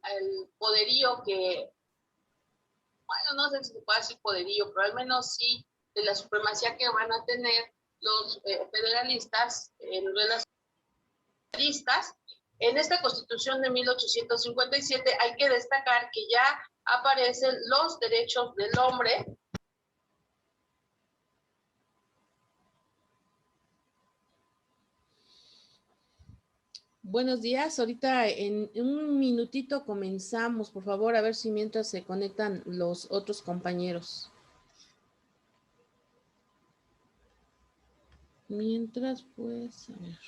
el poderío que, bueno, no sé si se puede decir poderío, pero al menos sí de la supremacía que van a tener los federalistas en relación federalistas. En esta Constitución de 1857 hay que destacar que ya aparecen los derechos del hombre. Buenos días, ahorita en un minutito comenzamos, por favor, a ver si mientras se conectan los otros compañeros. Mientras, pues, a ver.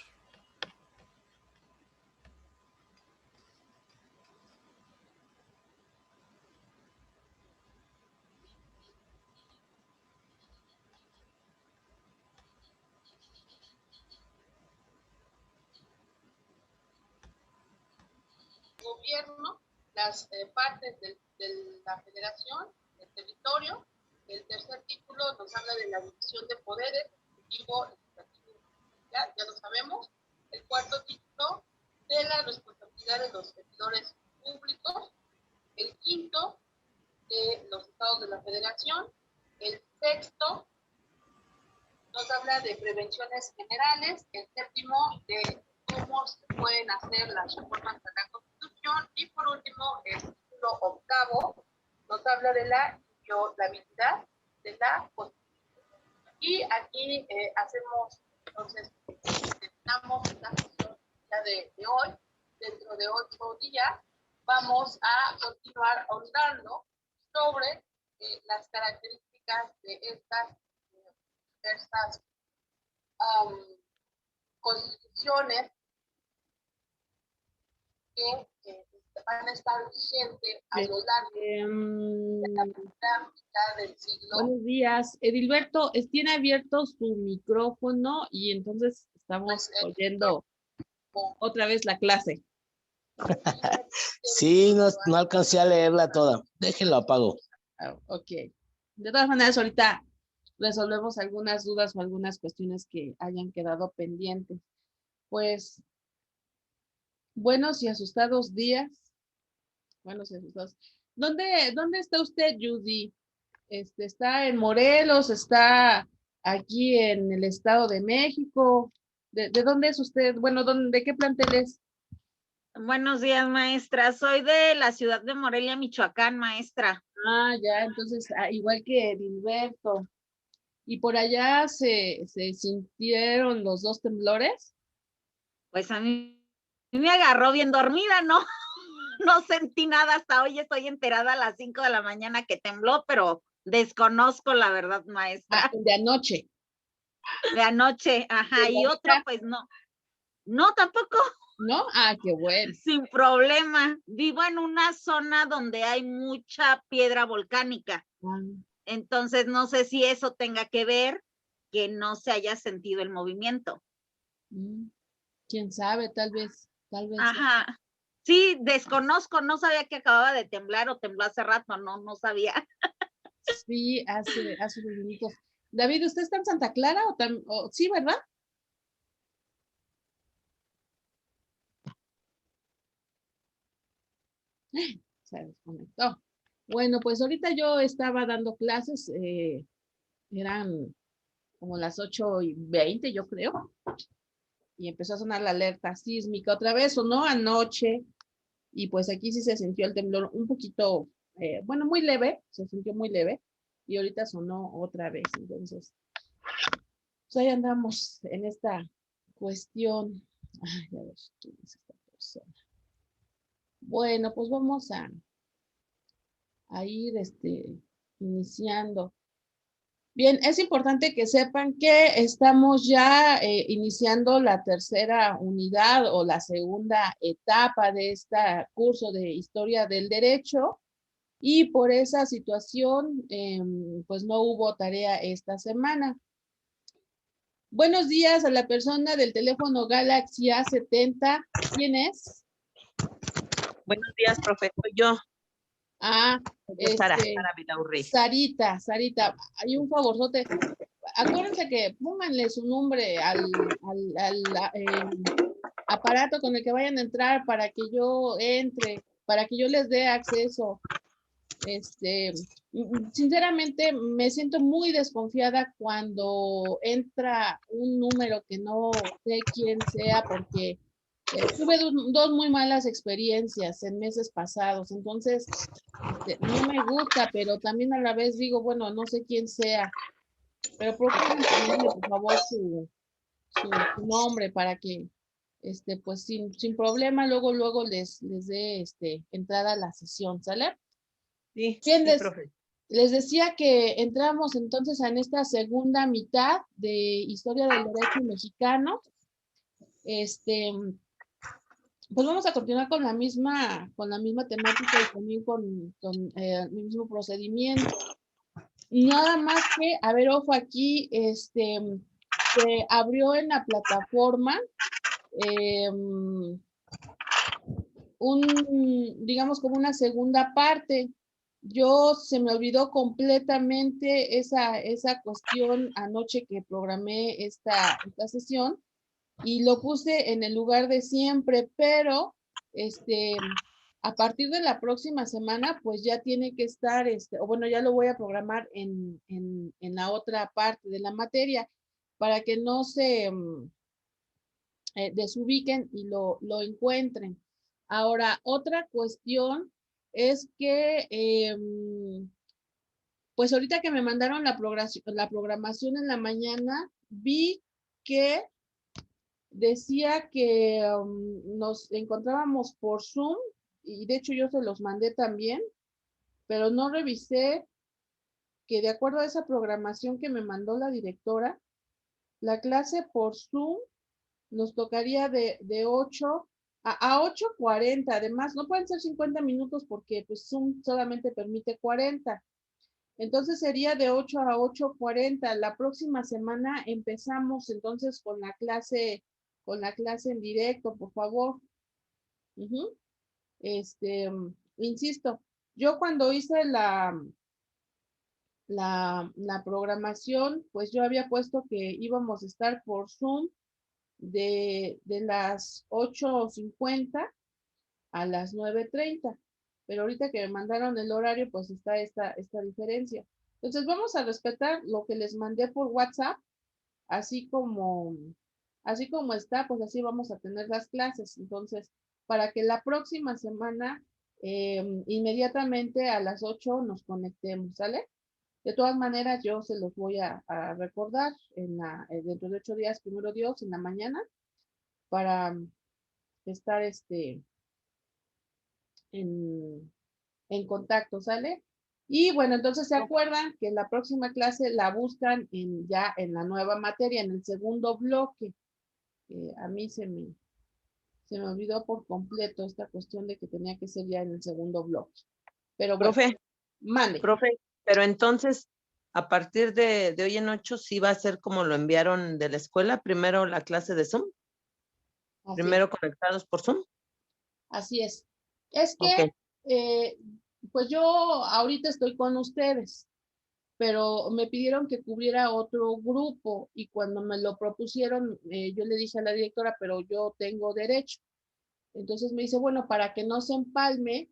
Gobierno, las partes de la federación, el territorio. El tercer título nos habla de la división de poderes, ejecutivo, legislativo, ya lo sabemos. El cuarto título, de la responsabilidad de los servidores públicos. El quinto, de los estados de la federación. El sexto, nos habla de prevenciones generales. El séptimo, de cómo se pueden hacer las reformas a la Constitución. Y por último, el título octavo nos habla de la inviolabilidad de la Constitución. Y aquí hacemos, entonces, terminamos esta sesión de hoy. Dentro de 8 días vamos a continuar hablando sobre las características de estas constituciones que van a estar vigentes a lo largo de la primera mitad del siglo. Buenos días, Edilberto, tiene abierto su micrófono y entonces estamos oyendo otra vez la clase. Sí, no alcancé a leerla toda. Déjenlo apago. Ok. De todas maneras, ahorita resolvemos algunas dudas o algunas cuestiones que hayan quedado pendientes. Pues, buenos y asustados días. Buenos y asustados. ¿Dónde está usted, Judy? ¿Está en Morelos? ¿Está aquí en el Estado de México? ¿De dónde es usted? Bueno, ¿de qué plantel es? Buenos días, maestra. Soy de la ciudad de Morelia, Michoacán, maestra. Ah, ya, entonces, igual que Edilberto. ¿Y por allá se sintieron los dos temblores? Pues a mí me agarró bien dormida, ¿no? No sentí nada hasta hoy, estoy enterada a las 5 de la mañana que tembló, pero desconozco la verdad, maestra. De anoche. De anoche, ajá, y otro pues no, tampoco. ¿No? Ah, qué bueno. Sin problema. Vivo en una zona donde hay mucha piedra volcánica. Entonces, no sé si eso tenga que ver que no se haya sentido el movimiento. ¿Quién sabe? Tal vez. Ajá. Sí, desconozco, no sabía que acababa de temblar o tembló hace rato, no sabía. Sí, hace unos minutos. David, ¿usted está en Santa Clara o sí, verdad? Se desconectó. Bueno, pues ahorita yo estaba dando clases, eran como las 8:20, yo creo, y empezó a sonar la alerta sísmica otra vez, sonó anoche, y pues aquí sí se sintió el temblor un poquito, bueno, muy leve, se sintió muy leve, y ahorita sonó otra vez, entonces, pues ahí andamos en esta cuestión. Ay, a ver, ¿quién es esta persona? Bueno, pues vamos a ir iniciando. Bien, es importante que sepan que estamos ya iniciando la tercera unidad o la segunda etapa de este curso de Historia del Derecho y por esa situación, pues no hubo tarea esta semana. Buenos días a la persona del teléfono Galaxy A70. ¿Quién es? Buenos días, profesor. Yo. Sara Vidaurri. Sarita, hay un favorzote. Acuérdense que pónganle su nombre al aparato con el que vayan a entrar para que yo entre, para que yo les dé acceso. Sinceramente me siento muy desconfiada cuando entra un número que no sé quién sea porque tuve dos muy malas experiencias en meses pasados, entonces no me gusta, pero también a la vez digo, bueno, no sé quién sea, pero procuren ponerle por favor su nombre para que pues sin problema luego les dé entrada a la sesión, ¿sale? Sí, Bien, sí, profe. les decía que entramos entonces en esta segunda mitad de Historia del Derecho Mexicano. Pues vamos a continuar con la misma temática y también con el mismo procedimiento. Nada más que, a ver, ojo aquí, se abrió en la plataforma digamos, como una segunda parte. Se me olvidó completamente esa cuestión anoche que programé esta sesión y lo puse en el lugar de siempre, pero a partir de la próxima semana, pues ya tiene que estar, o bueno, ya lo voy a programar en la otra parte de la materia para que no se desubiquen y lo encuentren. Ahora, otra cuestión es que, pues ahorita que me mandaron la programación en la mañana, vi que decía que nos encontrábamos por Zoom, y de hecho yo se los mandé también, pero no revisé que de acuerdo a esa programación que me mandó la directora, la clase por Zoom nos tocaría de 8 a 8:40. Además, no pueden ser 50 minutos porque pues Zoom solamente permite 40. Entonces sería de 8 a 8:40. La próxima semana empezamos entonces con la clase en directo, por favor. Ujú. Insisto, yo cuando hice la programación, pues yo había puesto que íbamos a estar por Zoom de las 8:50 a las 9:30. Pero ahorita que me mandaron el horario, pues está esta diferencia. Entonces vamos a respetar lo que les mandé por WhatsApp, así como está, pues así vamos a tener las clases. Entonces, para que la próxima semana, inmediatamente a las 8 nos conectemos, ¿sale? De todas maneras, yo se los voy a recordar dentro de 8 días, primero Dios, en la mañana, para estar en contacto, ¿sale? Y bueno, entonces se acuerdan que la próxima clase la buscan ya en la nueva materia, en el segundo bloque. A mí se me olvidó por completo esta cuestión de que tenía que ser ya en el segundo bloque. Pero bueno, Profe, mande. profe, pero entonces, a partir de hoy en 8, sí va a ser como lo enviaron de la escuela, primero la clase de Zoom, primero conectados por Zoom. Así es. Es que, Ok. pues yo ahorita estoy con ustedes, pero me pidieron que cubriera otro grupo y cuando me lo propusieron, yo le dije a la directora, pero yo tengo derecho. Entonces me dice, bueno, para que no se empalme,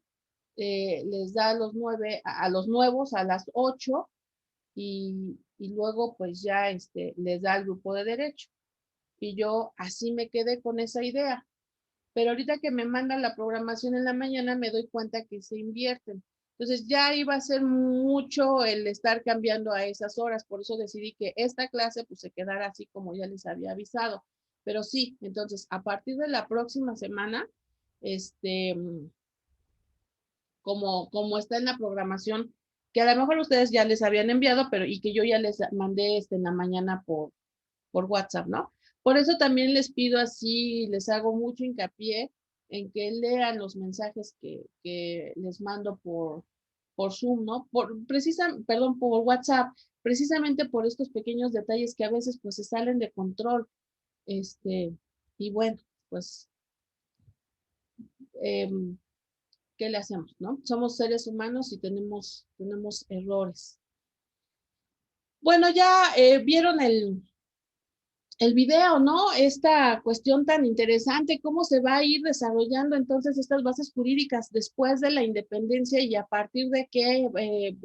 les da a los nuevos a las 8 y luego pues ya les da al grupo de derecho. Y yo así me quedé con esa idea. Pero ahorita que me mandan la programación en la mañana me doy cuenta que se invierten. Entonces ya iba a ser mucho el estar cambiando a esas horas, por eso decidí que esta clase pues se quedara así como ya les había avisado. Pero sí, entonces a partir de la próxima semana, como está en la programación, que a lo mejor ustedes ya les habían enviado, pero y que yo ya les mandé en la mañana por WhatsApp, ¿no? Por eso también les pido así, les hago mucho hincapié en que lean los mensajes que les mando por Zoom, ¿no? Por WhatsApp, precisamente por estos pequeños detalles que a veces pues se salen de control. Y bueno, pues, ¿qué le hacemos, no? Somos seres humanos y tenemos errores. Bueno, ya vieron el el video, ¿no? Esta cuestión tan interesante, cómo se va a ir desarrollando entonces estas bases jurídicas después de la independencia y a partir de que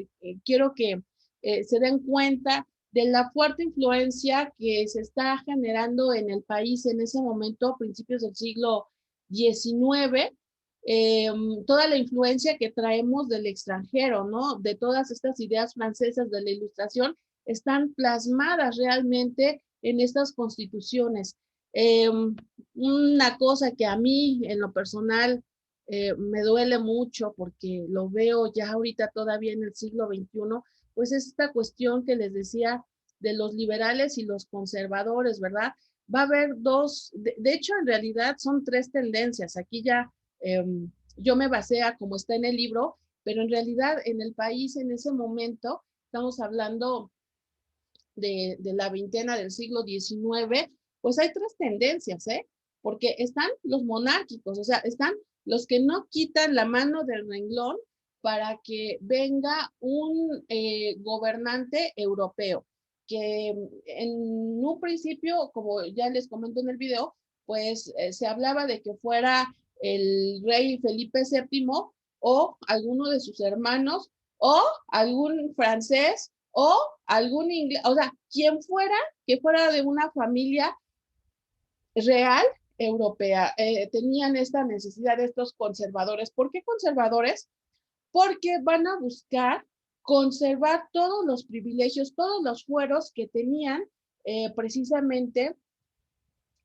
quiero que se den cuenta de la fuerte influencia que se está generando en el país en ese momento, a principios del siglo XIX, toda la influencia que traemos del extranjero, ¿no? De todas estas ideas francesas de la Ilustración están plasmadas realmente en estas constituciones. Una cosa que a mí en lo personal me duele mucho porque lo veo ya ahorita todavía en el siglo XXI, pues es esta cuestión que les decía de los liberales y los conservadores, ¿verdad? Va a haber dos, de hecho en realidad son tres tendencias. Aquí ya yo me basé a como está en el libro, pero en realidad en el país en ese momento, estamos hablando de la veintena del siglo XIX, pues hay tres tendencias, ¿eh? Porque están los monárquicos, o sea, están los que no quitan la mano del renglón para que venga un gobernante europeo, que en un principio, como ya les comento en el video, pues se hablaba de que fuera el rey Felipe VII o alguno de sus hermanos o algún francés o algún inglés, o sea, quien fuera, que fuera de una familia real europea. Tenían esta necesidad de estos conservadores. ¿Por qué conservadores? Porque van a buscar conservar todos los privilegios, todos los fueros que tenían precisamente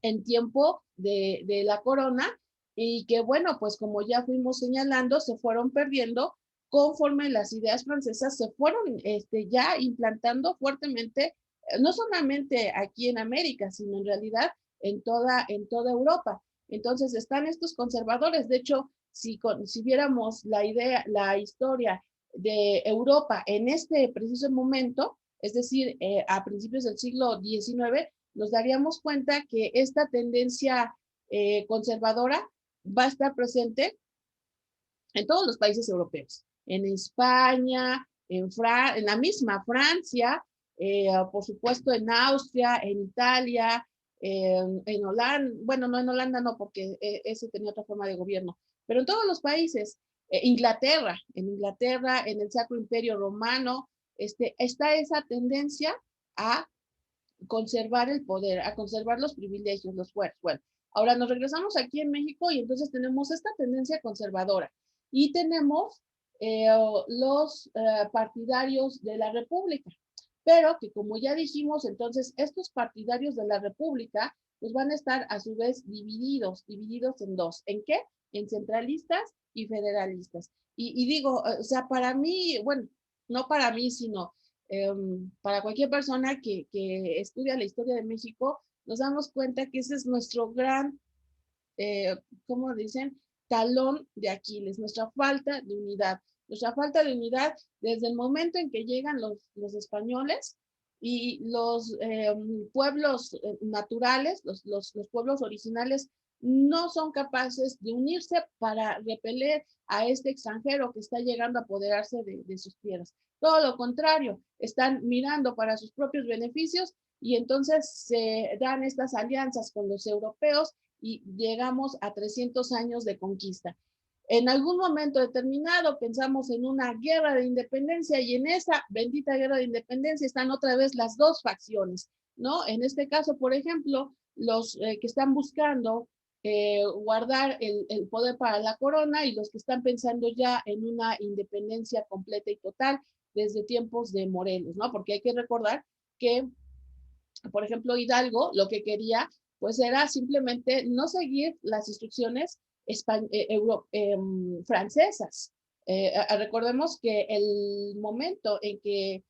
en tiempo de la corona y que, bueno, pues como ya fuimos señalando, se fueron perdiendo conforme las ideas francesas se fueron ya implantando fuertemente, no solamente aquí en América, sino en realidad en toda Europa. Entonces están estos conservadores. De hecho, si viéramos la historia de Europa en este preciso momento, es decir, a principios del siglo XIX, nos daríamos cuenta que esta tendencia conservadora va a estar presente en todos los países europeos, en España, en la misma Francia, por supuesto en Austria, en Italia, en Holanda, bueno, no en Holanda no, porque ese tenía otra forma de gobierno, pero en todos los países, Inglaterra, en el Sacro Imperio Romano, está esa tendencia a conservar el poder, a conservar los privilegios, los fueros. Bueno, ahora nos regresamos aquí en México y entonces tenemos esta tendencia conservadora y tenemos los partidarios de la República, pero que como ya dijimos, entonces estos partidarios de la República pues van a estar a su vez divididos en dos. ¿En qué? En centralistas y federalistas. Y digo, o sea, para mí, bueno, no para mí, sino para cualquier persona que estudia la historia de México, nos damos cuenta que ese es nuestro gran, ¿cómo dicen? Talón de Aquiles, nuestra falta de unidad. Nuestra falta de unidad desde el momento en que llegan los españoles y los pueblos naturales, los pueblos originales, no son capaces de unirse para repeler a este extranjero que está llegando a apoderarse de sus tierras. Todo lo contrario, están mirando para sus propios beneficios y entonces se dan estas alianzas con los europeos y llegamos a 300 años de conquista. En algún momento determinado pensamos en una guerra de independencia y en esa bendita guerra de independencia están otra vez las dos facciones, ¿no? En este caso, por ejemplo, los que están buscando guardar el poder para la corona y los que están pensando ya en una independencia completa y total desde tiempos de Morelos, ¿no? Porque hay que recordar que, por ejemplo, Hidalgo lo que quería pues era simplemente no seguir las instrucciones francesas. Recordemos que el momento en que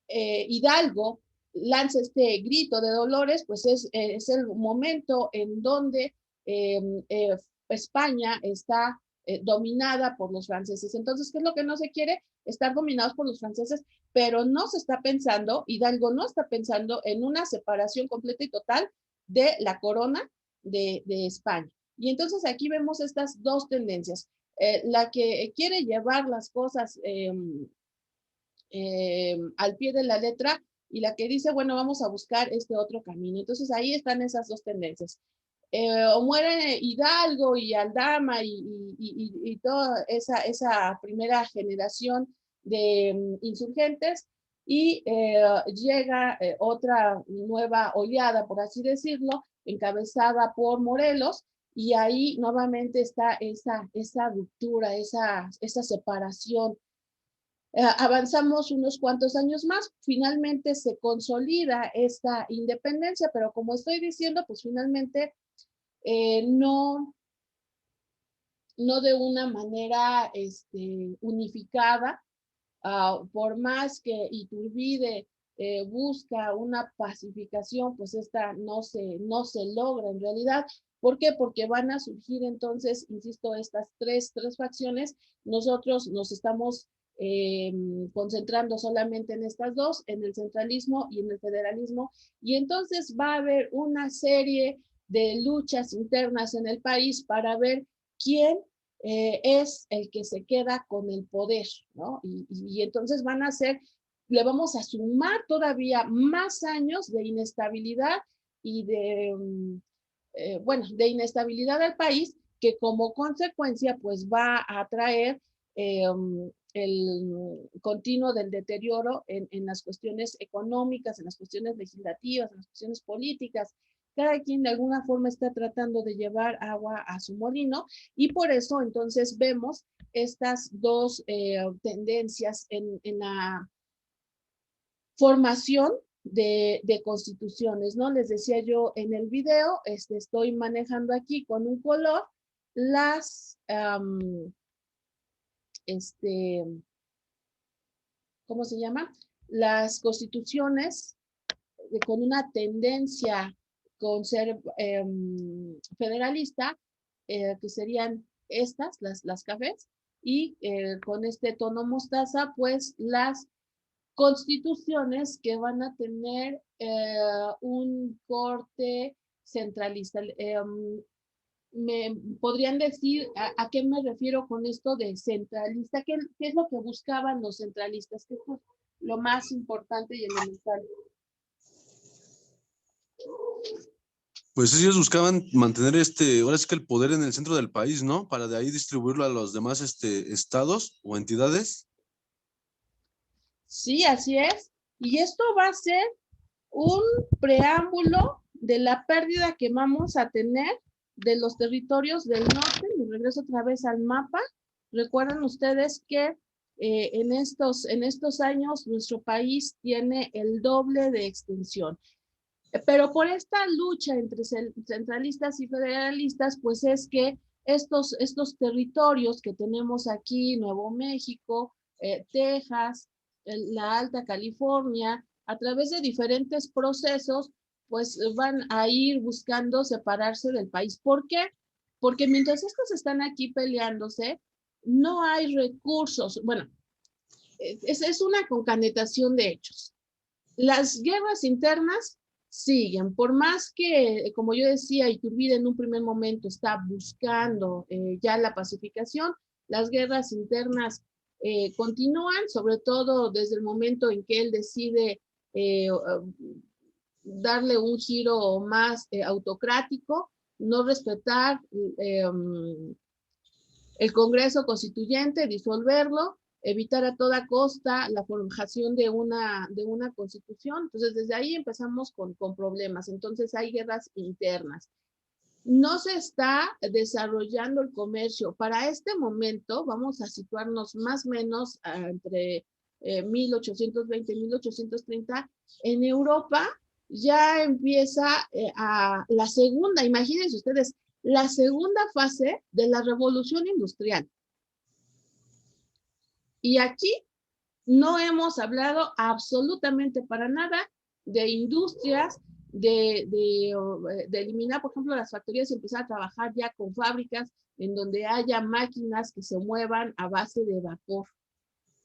Hidalgo lanza este grito de dolores, pues es el momento en donde España está dominada por los franceses. Entonces, ¿qué es lo que no se quiere? Estar dominados por los franceses, pero no se está pensando, Hidalgo no está pensando en una separación completa y total de la corona de España. Y entonces aquí vemos estas dos tendencias. La que quiere llevar las cosas al pie de la letra, y la que dice, bueno, vamos a buscar este otro camino. Entonces ahí están esas dos tendencias. O muere Hidalgo y Aldama y toda esa primera generación de insurgentes, y llega otra nueva oleada, por así decirlo, encabezada por Morelos, y ahí nuevamente está esa ruptura, esa separación. Avanzamos unos cuantos años más, finalmente se consolida esta independencia, pero como estoy diciendo, pues finalmente no de una manera unificada, por más que Iturbide busca una pacificación, pues esta no se logra en realidad. ¿Por qué? Porque van a surgir entonces, insisto, estas tres facciones. Nosotros nos estamos concentrando solamente en estas dos, en el centralismo y en el federalismo, y entonces va a haber una serie de luchas internas en el país para ver quién es el que se queda con el poder, ¿no? Y entonces van a ser, le vamos a sumar todavía más años de inestabilidad y de inestabilidad al país, que como consecuencia pues va a traer el continuo del deterioro en las cuestiones económicas, en las cuestiones legislativas, en las cuestiones políticas. Cada quien de alguna forma está tratando de llevar agua a su molino, y por eso entonces vemos estas dos tendencias en la formación de constituciones, ¿no? Les decía yo en el video, estoy manejando aquí con un color las, ¿cómo se llama? Las constituciones con una tendencia federalista, que serían estas, las cafés, y con este tono mostaza, pues las constituciones que van a tener un corte centralista. ¿Me podrían decir a qué me refiero con esto de centralista? ¿Qué es lo que buscaban los centralistas? ¿Qué fue lo más importante y elemental? Pues ellos buscaban mantener ahora sí que el poder en el centro del país, ¿no? Para de ahí distribuirlo a los demás estados o entidades. Sí, así es. Y esto va a ser un preámbulo de la pérdida que vamos a tener de los territorios del norte. Me regreso otra vez al mapa. Recuerden ustedes que en estos años nuestro país tiene el doble de extensión. Pero por esta lucha entre centralistas y federalistas, pues es que estos territorios que tenemos aquí, Nuevo México, Texas, la Alta California, a través de diferentes procesos, pues van a ir buscando separarse del país. ¿Por qué? Porque mientras estos están aquí peleándose, no hay recursos. Bueno, es una concatenación de hechos. Las guerras internas siguen, por más que, como yo decía, Iturbide en un primer momento está buscando ya la pacificación, las guerras internas continúan, sobre todo desde el momento en que él decide darle un giro más autocrático, no respetar el Congreso Constituyente, disolverlo, evitar a toda costa la formación de una constitución. Entonces, desde ahí empezamos con problemas. Entonces, hay guerras internas. No se está desarrollando el comercio. Para este momento, vamos a situarnos más o menos entre 1820 y 1830. En Europa ya empieza la segunda, imagínense ustedes, la segunda fase de la revolución industrial. Y aquí no hemos hablado absolutamente para nada de industrias, de eliminar, por ejemplo, las factorías y empezar a trabajar ya con fábricas en donde haya máquinas que se muevan a base de vapor.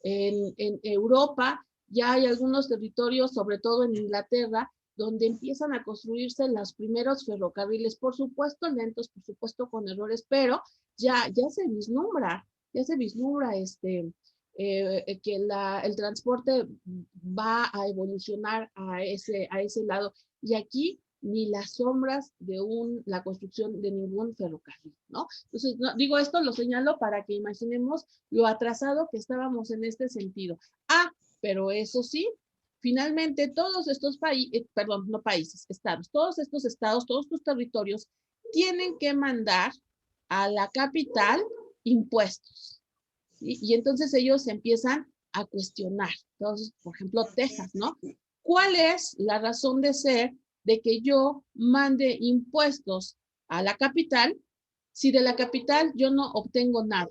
En Europa ya hay algunos territorios, sobre todo en Inglaterra, donde empiezan a construirse los primeros ferrocarriles, por supuesto lentos, por supuesto con errores, pero ya se vislumbra que el transporte va a evolucionar a ese lado. Y aquí ni las sombras de la construcción de ningún ferrocarril, ¿no? Entonces, digo esto, lo señalo para que imaginemos lo atrasado que estábamos en este sentido. Pero eso sí, finalmente todos estos países, perdón, no países, estados, todos estos estados, todos estos territorios tienen que mandar a la capital impuestos. ¿Sí? Y entonces ellos empiezan a cuestionar. Entonces, por ejemplo, Texas, ¿no? ¿Cuál es la razón de ser de que yo mande impuestos a la capital si de la capital yo no obtengo nada?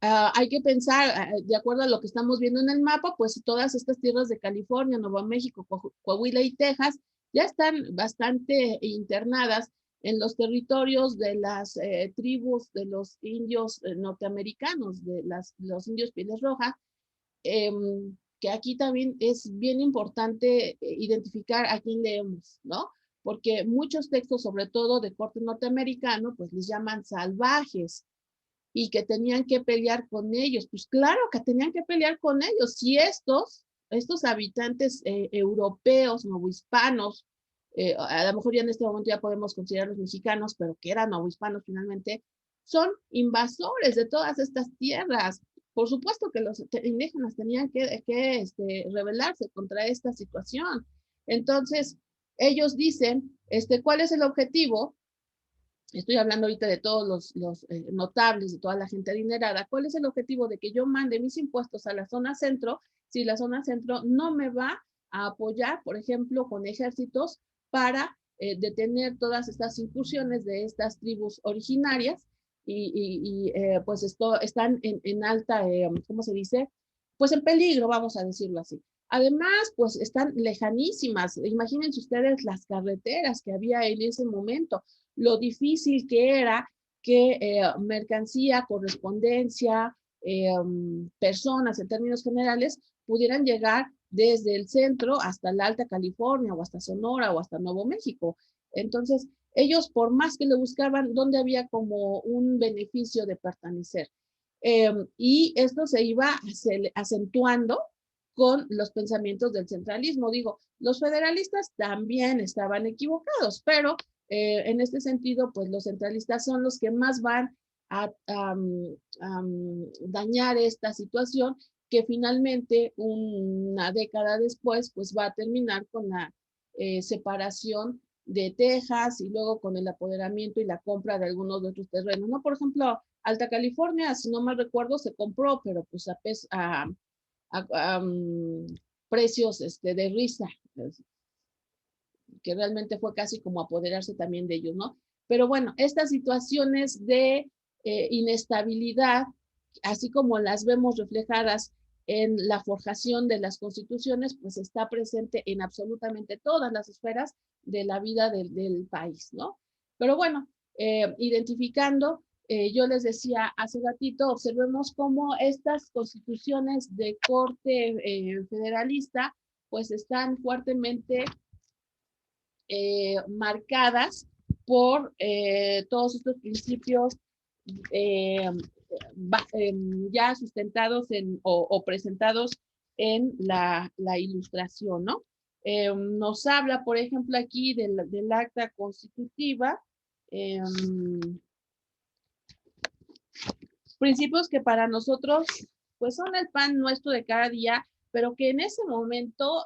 Hay que pensar, de acuerdo a lo que estamos viendo en el mapa, pues todas estas tierras de California, Nuevo México, Coahuila y Texas ya están bastante internadas en los territorios de las tribus de los indios norteamericanos, de los indios pieles rojas, que aquí también es bien importante identificar a quién leemos, ¿no? Porque muchos textos, sobre todo de corte norteamericano, pues les llaman salvajes y que tenían que pelear con ellos. Pues claro que tenían que pelear con ellos. Si estos habitantes europeos, novohispanos, a lo mejor ya en este momento ya podemos considerar los mexicanos, pero que eran novohispanos finalmente, son invasores de todas estas tierras. Por supuesto que los indígenas tenían que rebelarse contra esta situación. Entonces, ellos dicen, ¿cuál es el objetivo? Estoy hablando ahorita de todos los notables, de toda la gente adinerada. ¿Cuál es el objetivo de que yo mande mis impuestos a la zona centro si la zona centro no me va a apoyar, por ejemplo, con ejércitos para detener todas estas incursiones de estas tribus originarias pues están en alta, ¿cómo se dice? Pues en peligro, vamos a decirlo así. Además, pues están lejanísimas. Imagínense ustedes las carreteras que había en ese momento, lo difícil que era que mercancía, correspondencia, personas en términos generales pudieran llegar desde el centro hasta la Alta California o hasta Sonora o hasta Nuevo México. Entonces, ellos por más que le buscaban, ¿dónde había como un beneficio de pertenecer? Y esto se iba acentuando con los pensamientos del centralismo. Digo, los federalistas también estaban equivocados, pero en este sentido, pues los centralistas son los que más van a dañar esta situación que finalmente una década después pues va a terminar con la separación de Texas y luego con el apoderamiento y la compra de algunos de otros terrenos, ¿no? Por ejemplo, Alta California, si no mal recuerdo, se compró, pero pues a precios de risa, que realmente fue casi como apoderarse también de ellos, ¿no? Pero bueno, estas situaciones de inestabilidad, así como las vemos reflejadas en la forjación de las constituciones, pues está presente en absolutamente todas las esferas de la vida del país, ¿no? Pero bueno, identificando, yo les decía hace ratito, observemos cómo estas constituciones de corte federalista, pues están fuertemente marcadas por todos estos principios ya sustentados o presentados en la ilustración, ¿no? Nos habla, por ejemplo, aquí del acta constitutiva, principios que para nosotros, pues son el pan nuestro de cada día, pero que en ese momento,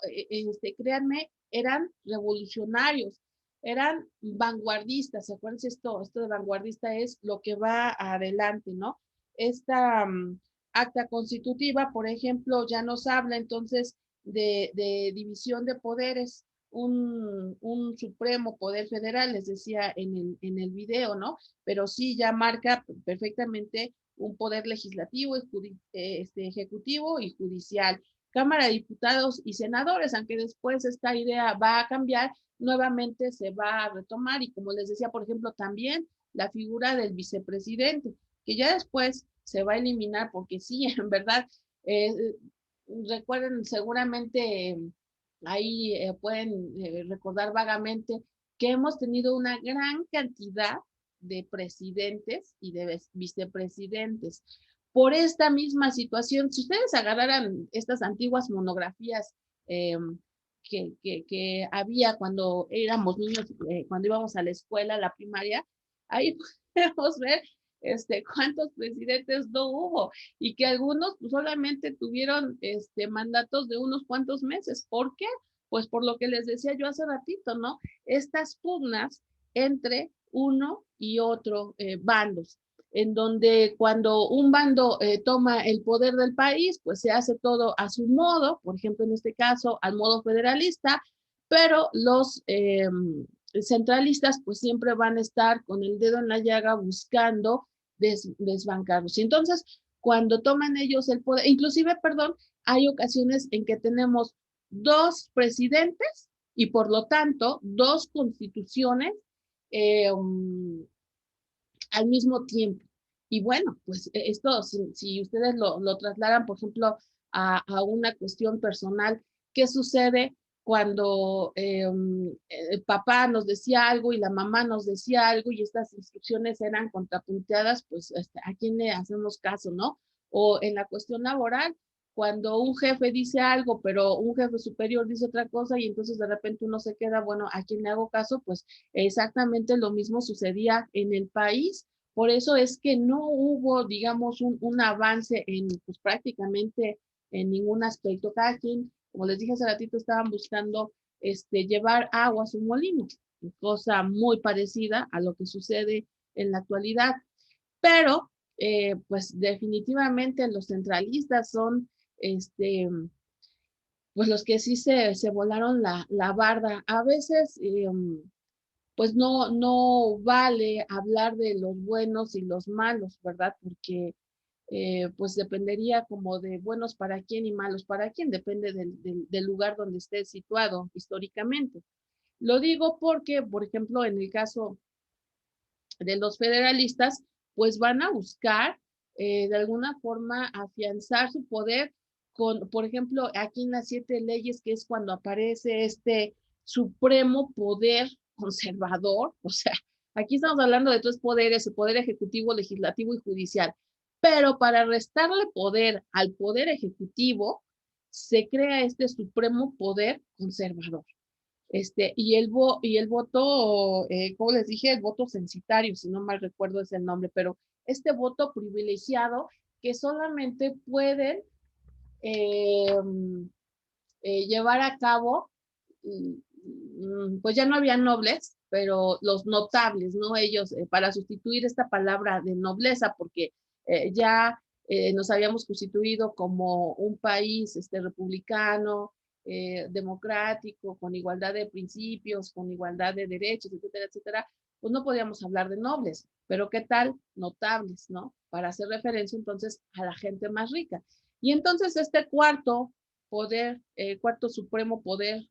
créanme, eran revolucionarios, eran vanguardistas. ¿Se acuerdan? Esto de vanguardista es lo que va adelante, ¿no? Esta acta constitutiva, por ejemplo, ya nos habla entonces de división de poderes, un supremo poder federal, les decía en el video, ¿no? Pero sí ya marca perfectamente un poder legislativo, ejecutivo y judicial. Cámara de Diputados y Senadores, aunque después esta idea va a cambiar, nuevamente se va a retomar y como les decía, por ejemplo, también la figura del vicepresidente, que ya después se va a eliminar porque sí, en verdad, recuerden seguramente, ahí pueden recordar vagamente que hemos tenido una gran cantidad de presidentes y de vicepresidentes. por esta misma situación. Si ustedes agarraran estas antiguas monografías que había cuando éramos niños, cuando íbamos a la escuela, a la primaria, ahí podemos ver cuántos presidentes no hubo y que algunos pues, solamente tuvieron mandatos de unos cuantos meses. ¿Por qué? Pues por lo que les decía yo hace ratito, ¿no? Estas pugnas entre uno y otro bandos, en donde cuando un bando toma el poder del país, pues se hace todo a su modo, por ejemplo, en este caso, al modo federalista, pero los centralistas pues siempre van a estar con el dedo en la llaga buscando desbancarlos. Y entonces, cuando toman ellos el poder, inclusive, perdón, hay ocasiones en que tenemos dos presidentes y por lo tanto dos constituciones al mismo tiempo. Y bueno, pues esto, si ustedes lo trasladan, por ejemplo, a una cuestión personal, ¿qué sucede cuando el papá nos decía algo y la mamá nos decía algo y estas instrucciones eran contrapunteadas? Pues ¿a quién le hacemos caso, no? O en la cuestión laboral, cuando un jefe dice algo, pero un jefe superior dice otra cosa y entonces de repente uno se queda, bueno, ¿a quién le hago caso? Pues exactamente lo mismo sucedía en el país. Por eso es que no hubo, digamos, un avance en pues, prácticamente en ningún aspecto. Cada quien, como les dije hace ratito, estaban buscando llevar agua a su molino, cosa muy parecida a lo que sucede en la actualidad. Pero, pues definitivamente los centralistas son pues los que sí se volaron la barda. A veces, pues no vale hablar de los buenos y los malos, ¿verdad? Porque pues dependería como de buenos para quién y malos para quién, depende del lugar donde esté situado históricamente. Lo digo porque, por ejemplo, en el caso de los federalistas, pues van a buscar de alguna forma afianzar su poder con, por ejemplo, aquí en las 7 leyes, que es cuando aparece este supremo poder conservador, o sea, aquí estamos hablando de 3 poderes, el poder ejecutivo, legislativo y judicial, pero para restarle poder al poder ejecutivo, se crea este supremo poder conservador. Y el voto, como les dije, el voto censitario, si no mal recuerdo es el nombre, pero este voto privilegiado que solamente pueden llevar a cabo, pues ya no había nobles, pero los notables, ¿no? Ellos, para sustituir esta palabra de nobleza, porque ya nos habíamos constituido como un país republicano, democrático, con igualdad de principios, con igualdad de derechos, etcétera, etcétera, pues no podíamos hablar de nobles, pero ¿qué tal? Notables, ¿no? Para hacer referencia entonces a la gente más rica. Y entonces este cuarto poder, cuarto supremo poder,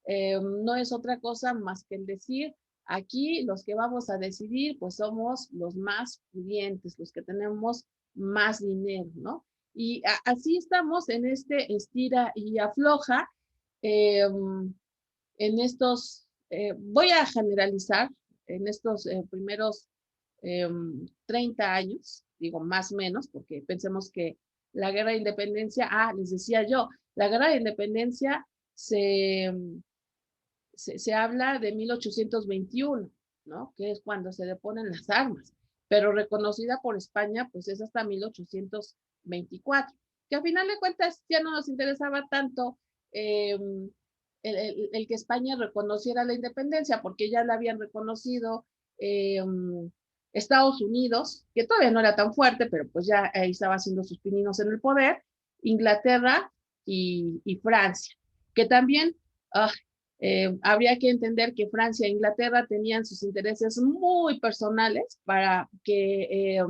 no es otra cosa más que el decir, aquí los que vamos a decidir, pues somos los más pudientes, los que tenemos más dinero, ¿no? Y así estamos en este estira y afloja, en estos, voy a generalizar, en estos primeros 30 años, digo más o menos, porque pensemos que la guerra de independencia, les decía yo, la guerra de independencia se habla de 1821, ¿no? Que es cuando se deponen las armas, pero reconocida por España, pues es hasta 1824, que a final de cuentas ya no nos interesaba tanto el que España reconociera la independencia, porque ya la habían reconocido Estados Unidos, que todavía no era tan fuerte, pero pues ya ahí estaba haciendo sus pininos en el poder, Inglaterra y Francia, que también habría que entender que Francia e Inglaterra tenían sus intereses muy personales para que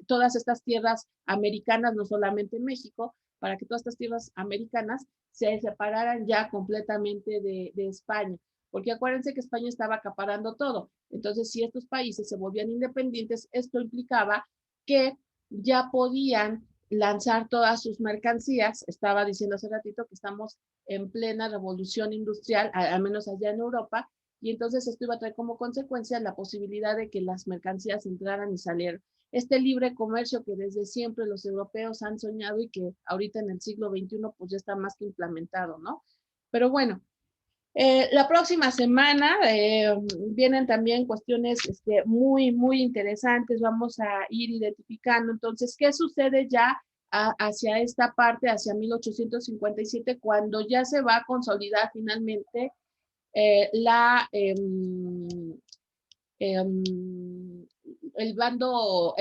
todas estas tierras americanas, no solamente México, para que todas estas tierras americanas se separaran ya completamente de España. Porque acuérdense que España estaba acaparando todo. Entonces, si estos países se volvían independientes, esto implicaba que ya podían lanzar todas sus mercancías. Estaba diciendo hace ratito que estamos en plena revolución industrial, al menos allá en Europa, y entonces esto iba a traer como consecuencia la posibilidad de que las mercancías entraran y salieran. este libre comercio que desde siempre los europeos han soñado y que ahorita en el siglo XXI pues ya está más que implementado, ¿no? Pero bueno, la próxima semana vienen también cuestiones muy, muy interesantes. Vamos a ir identificando entonces qué sucede ya hacia esta parte, hacia 1857, cuando ya se va a consolidar finalmente el bando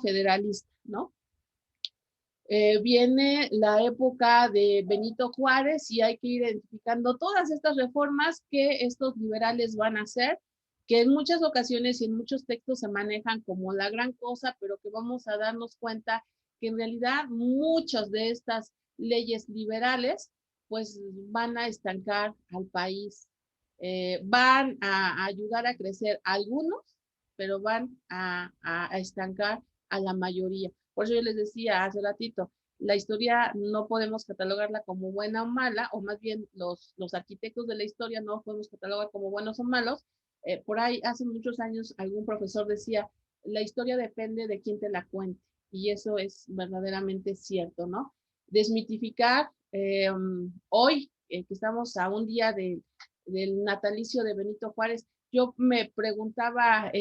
federalista, ¿no? Viene la época de Benito Juárez y hay que ir identificando todas estas reformas que estos liberales van a hacer, que en muchas ocasiones y en muchos textos se manejan como la gran cosa, pero que vamos a darnos cuenta que en realidad muchas de estas leyes liberales pues van a estancar al país, van a ayudar a crecer algunos, pero van a estancar a la mayoría. Por eso yo les decía hace ratito, la historia no podemos catalogarla como buena o mala, o más bien los arquitectos de la historia no podemos catalogar como buenos o malos. Por ahí hace muchos años algún profesor decía, la historia depende de quién te la cuente, y eso es verdaderamente cierto, ¿no? Desmitificar hoy, que estamos a un día del natalicio de Benito Juárez, yo me preguntaba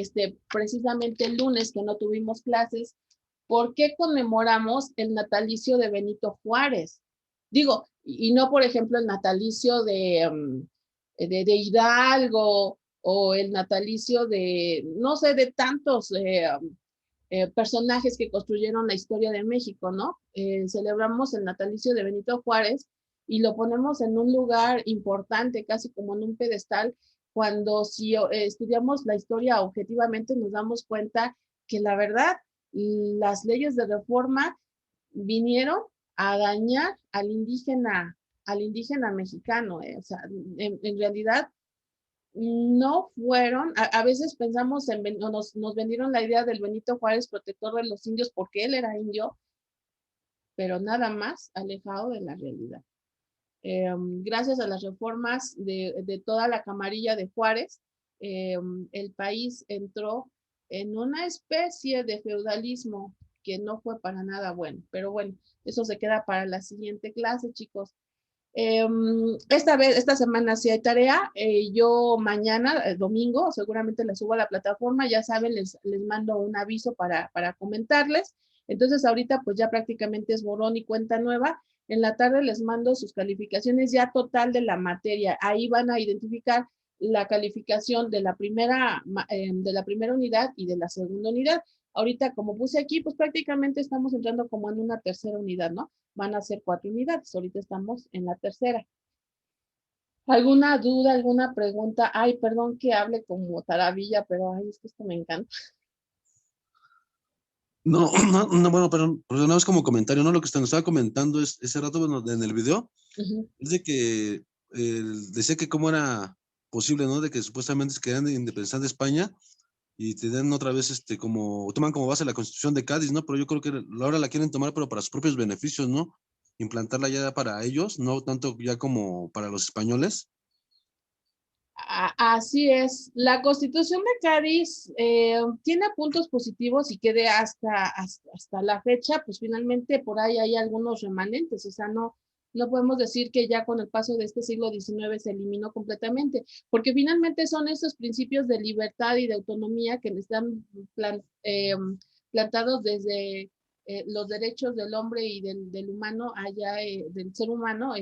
precisamente el lunes que no tuvimos clases, ¿por qué conmemoramos el natalicio de Benito Juárez? Digo, y no, por ejemplo, el natalicio de Hidalgo o el natalicio de, no sé, de tantos personajes que construyeron la historia de México, ¿no? Celebramos el natalicio de Benito Juárez y lo ponemos en un lugar importante, casi como en un pedestal, cuando si estudiamos la historia objetivamente nos damos cuenta que la verdad, las leyes de reforma vinieron a dañar al indígena mexicano. O sea, en realidad no fueron, a veces pensamos nos vendieron la idea del Benito Juárez protector de los indios porque él era indio, pero nada más alejado de la realidad. Gracias a las reformas de toda la camarilla de Juárez, el país entró en una especie de feudalismo que no fue para nada bueno. Pero bueno, eso se queda para la siguiente clase, chicos. Esta semana sí hay tarea. Yo mañana, domingo, seguramente la subo a la plataforma. Ya saben, les mando un aviso para comentarles. Entonces ahorita pues ya prácticamente es borrón y cuenta nueva. En la tarde les mando sus calificaciones ya total de la materia. Ahí van a identificar la calificación de la primera unidad y de la segunda unidad. Ahorita, como puse aquí, pues prácticamente estamos entrando como en una tercera unidad, ¿no? Van a ser 4 unidades. Ahorita estamos en la tercera. ¿Alguna duda, alguna pregunta? Ay, perdón que hable como taravilla, pero ay, es que esto me encanta. No, bueno, pero nada más como comentario, ¿no? Lo que usted nos estaba comentando ese rato, bueno, en el video, es de que decía que cómo era posible, ¿no? De que supuestamente se querían independizar de España y te dan otra vez, toman como base la Constitución de Cádiz, ¿no? Pero yo creo que ahora la quieren tomar, pero para sus propios beneficios, ¿no? Implantarla ya para ellos, no tanto ya como para los españoles. Así es. La Constitución de Cádiz tiene puntos positivos y que hasta la fecha, pues finalmente por ahí hay algunos remanentes. O sea, no podemos decir que ya con el paso de este siglo XIX se eliminó completamente, porque finalmente son esos principios de libertad y de autonomía que están plantados desde los derechos del hombre y del humano allá, del ser humano,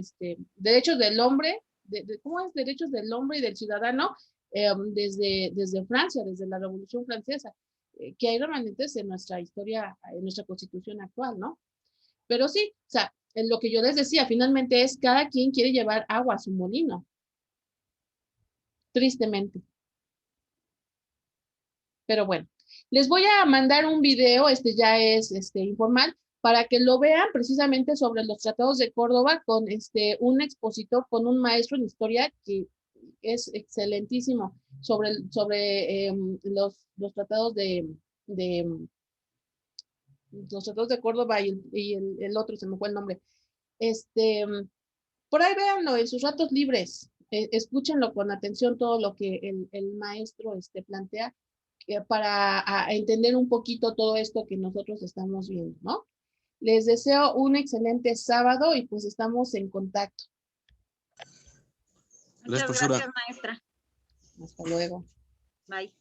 derechos del hombre, ¿cómo es? Derechos del hombre y del ciudadano, desde Francia, desde la Revolución Francesa, que hay remanentes en nuestra historia, en nuestra constitución actual, ¿no? Pero sí, o sea, en lo que yo les decía, finalmente es cada quien quiere llevar agua a su molino, tristemente. Pero bueno, les voy a mandar un video, ya es informal, para que lo vean precisamente sobre los tratados de Córdoba con un expositor, con un maestro en historia que es excelentísimo sobre los tratados los tratados de Córdoba y el otro, se me fue el nombre. Por ahí véanlo en sus ratos libres, escúchenlo con atención todo lo que el maestro plantea, para entender un poquito todo esto que nosotros estamos viendo, ¿no? Les deseo un excelente sábado y pues estamos en contacto. Muchas profesora. gracias, maestra. Hasta luego. Bye.